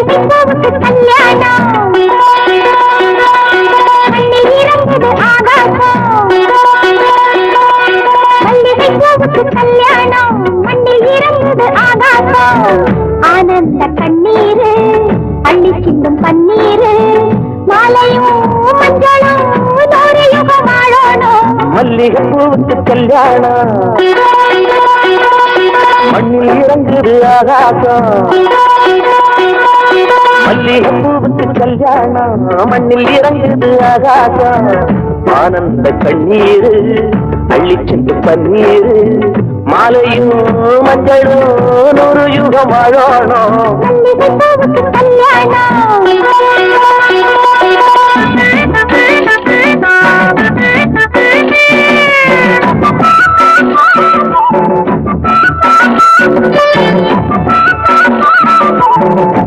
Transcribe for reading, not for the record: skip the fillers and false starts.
மல்லிகைப்பூவுக்கு கல்யாணம் மண்ணில் இறங்குது ஆகாசம் மல்லிகைப்பூவுக்கு கல்யாணம் மண்ணில் இறங்குது ஆகாசம் ஆனந்த கண்ணீரு அள்ளி சிந்தும் பன்னீரு மாலையும் மஞ்சளும் நூறு யுகம் ஆளணும் மல்லிகைப்பூவுக்கு கல்யாணம் மண்ணில் இறங்குது ஆகாசம் மல்லிகைப்பூவுக்கு கல்யாணம் மண்ணில் இறங்குது ஆகாசம் ஆனந்த கண்ணீரு அள்ளி சென்று பன்னீரு மாலையும் மஞ்சளும் நூறு யுகம் ஆளணும்